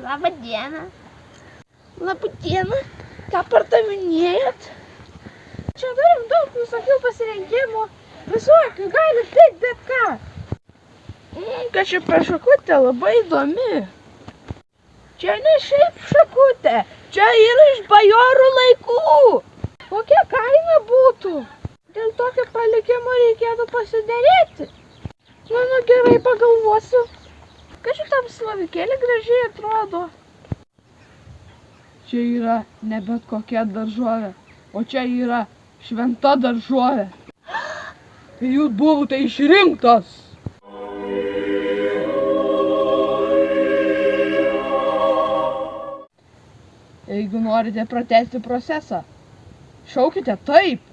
Labą dieną. Labą dieną. Ką pardavinėjat? Čia turim daug visokių pasirinkimų. Visokių, gali tik bet ką. Kad čia per šakutę labai įdomi. Čia ne šiaip šakutė. Čia yra iš bajorų laikų. Kokia kaina būtų? Dėl tokio palikimo reikėtų pasiderėti. Nu, gerai pagalvosiu. Kad šitam slovikėlį gražiai atrodo. Čia yra ne bet kokia daržovė, o čia yra šventa daržovė. Tai jūs buvote išrinktas. Jeigu norite pratęsti procesą, šaukite taip.